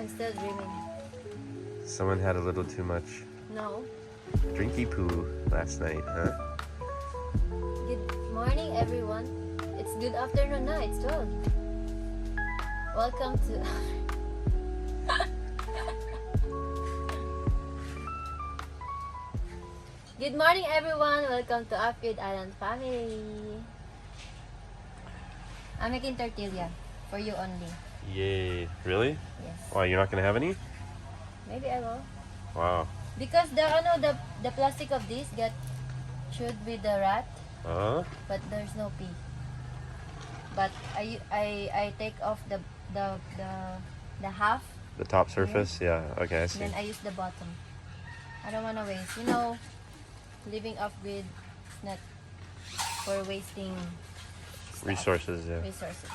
I'm still dreaming. Someone had a little too much No. drinky poo last night, huh? Good morning, everyone. It's good afternoon now. It's 12. Welcome to... Good morning, everyone. Welcome to Upgrade Island family. I'm making tortilla for you only. Yay. Really? Yes. Why, you're not going to have any? Maybe I will. Wow. Because the plastic of this should be the rat, but there's no pea. But I take off the half. The top surface? Yeah. Okay, I see. Then I use the bottom. I don't want to waste. Living off grid is not for wasting stuff. Resources, yeah. Resources.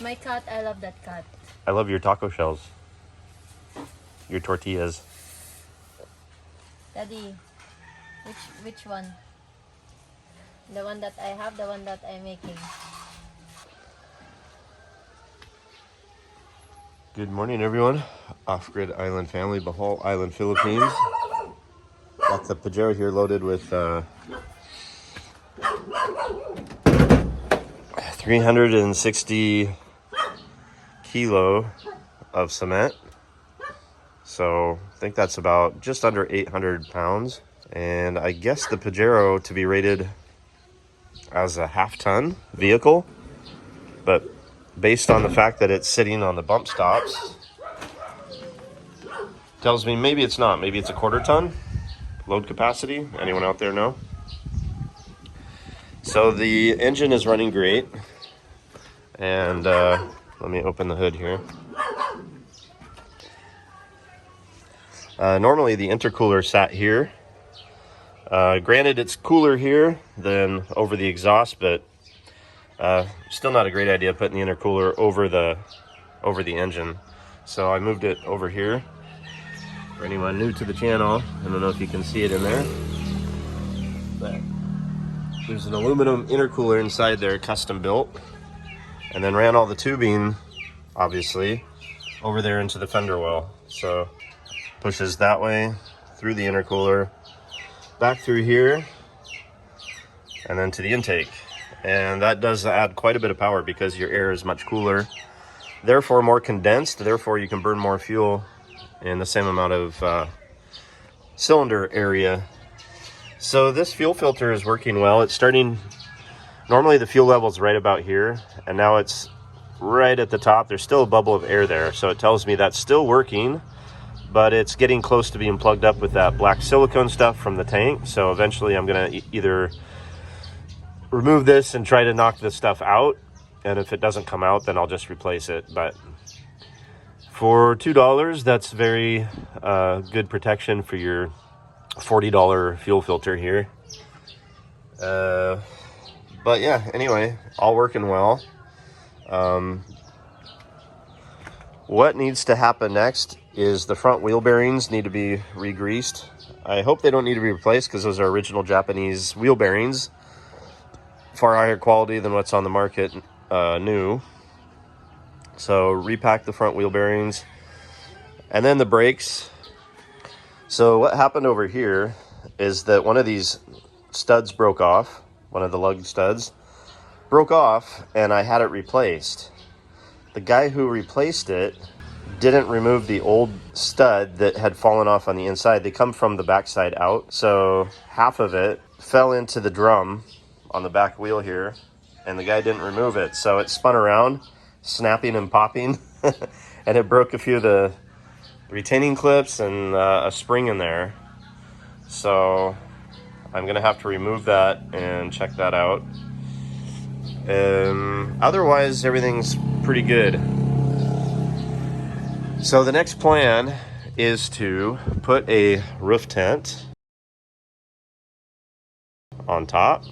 My cat, I love that cat. I love your taco shells. Your tortillas. Daddy, which one? The one that I have, the one that I'm making. Good morning, everyone. Off-grid island family, Bohol Island, Philippines. Got the Pajero here loaded with 360 kilo of cement. So I think that's about just under 800 pounds. And I guess the Pajero to be rated as a half-ton vehicle, but based on the fact that it's sitting on the bump stops, tells me maybe it's not. Maybe it's a quarter-ton load capacity. Anyone out there know? So the engine is running great. And let me open the hood here. Normally the intercooler sat here. Granted, it's cooler here than over the exhaust, but still not a great idea putting the intercooler over the engine. So I moved it over here. For anyone new to the channel, I don't know if you can see it in there, but there's an aluminum intercooler inside there, custom built, and then ran all the tubing, obviously, over there into the fender well. So pushes that way through the intercooler, back through here, and then to the intake. And that does add quite a bit of power because your air is much cooler, therefore more condensed, therefore you can burn more fuel in the same amount of cylinder area. So this fuel filter is working well. It's starting, normally the fuel level is right about here, and now it's right at the top. There's still a bubble of air there, so it tells me that's still working, but it's getting close to being plugged up with that black silicone stuff from the tank. So eventually I'm gonna either remove this and try to knock this stuff out, and if it doesn't come out, then I'll just replace it. But for $2, that's very good protection for your $40 fuel filter here. But yeah, anyway, all working well. What needs to happen next is the front wheel bearings need to be re-greased. I hope they don't need to be replaced because those are original Japanese wheel bearings, far higher quality than what's on the market new. So repack the front wheel bearings, and then the brakes. So what happened over here is that one of these studs broke off, one of the lug studs broke off, and I had it replaced. The guy who replaced it didn't remove the old stud that had fallen off on the inside. They come from the backside out, so half of it fell into the drum on the back wheel here, and the guy didn't remove it, so it spun around, snapping and popping, and it broke a few of the retaining clips and a spring in there. So I'm gonna have to remove that and check that out. Otherwise, everything's pretty good. So the next plan is to put a roof tent on top,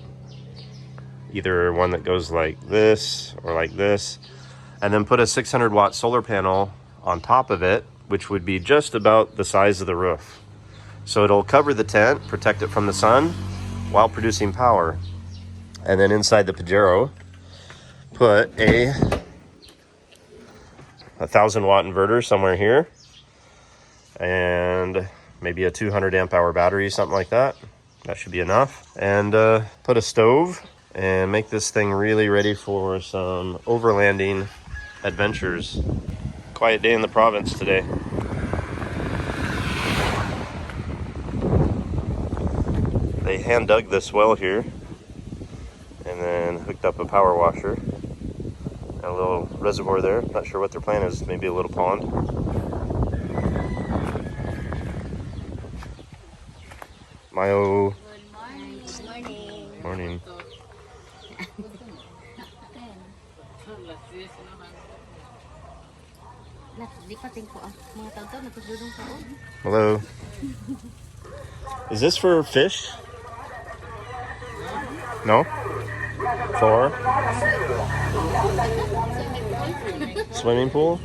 either one that goes like this or like this, and then put a 600 watt solar panel on top of it, which would be just about the size of the roof. So it'll cover the tent, protect it from the sun while producing power. And then inside the Pajero, put a 1,000-watt inverter somewhere here, and maybe a 200 amp hour battery, something like that. That should be enough. And put a stove and make this thing really ready for some overlanding adventures. Quiet day in the province today. They hand dug this well here and then hooked up a power washer and a little reservoir there. Not sure what their plan is, maybe a little pond. Mayo. Good morning. Morning. Hello. Is this for fish? No? For? Swimming pool?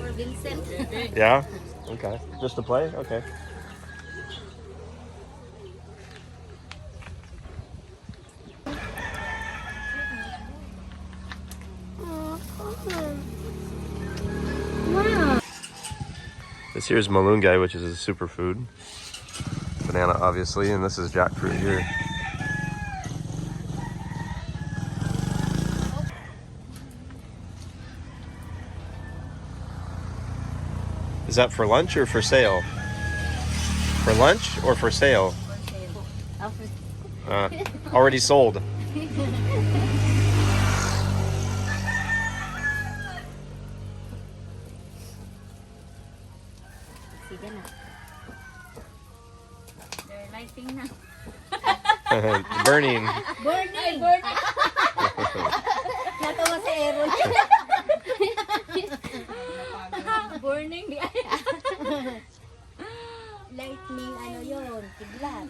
Yeah? Okay. Just to play? Okay. Wow. This here is malunggay, which is a superfood. Banana, obviously, and this is jackfruit here. Is that for lunch or for sale? For lunch or for sale? Already sold. They're lighting now. Burning. Burning! Natawa si Aaron. Burning. Lightning, ano yun? Kidlat.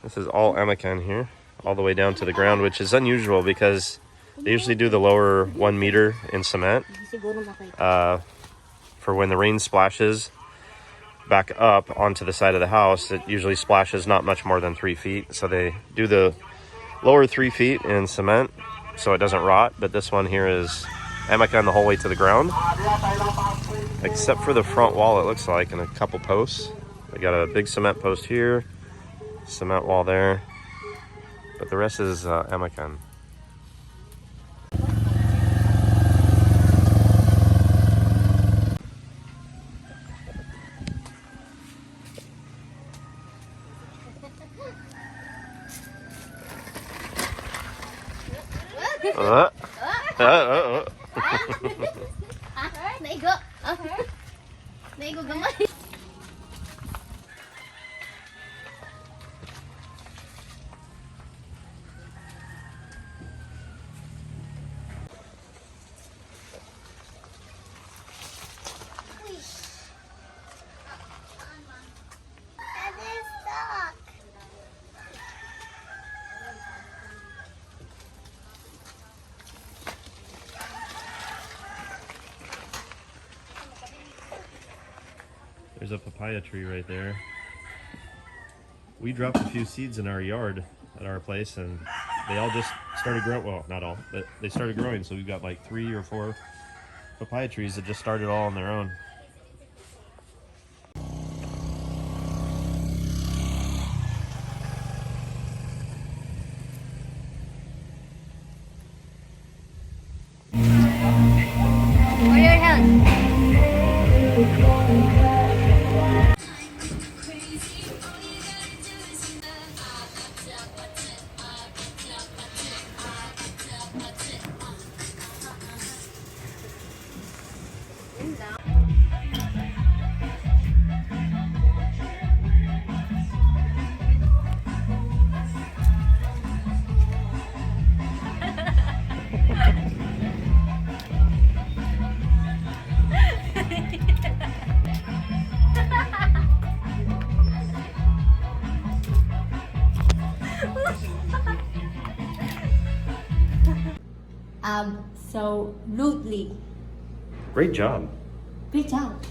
This is all emican here, all the way down to the ground, which is unusual because they usually do the lower 1 meter in cement for when the rain splashes back up onto the side of the house. It usually splashes not much more than 3 feet, so they do the lower 3 feet in cement so it doesn't rot. But this one here is emican the whole way to the ground, except for the front wall, it looks like, and a couple posts. They got a big cement post here, cement wall there, but the rest is emican. Naigo. Naigo gamay. There's a papaya tree right there. We dropped a few seeds in our yard at our place and they all just started growing. Well, not all, but they started growing. So we've got like 3 or 4 papaya trees that just started all on their own. For your health. Absolutely. Great job. Great job.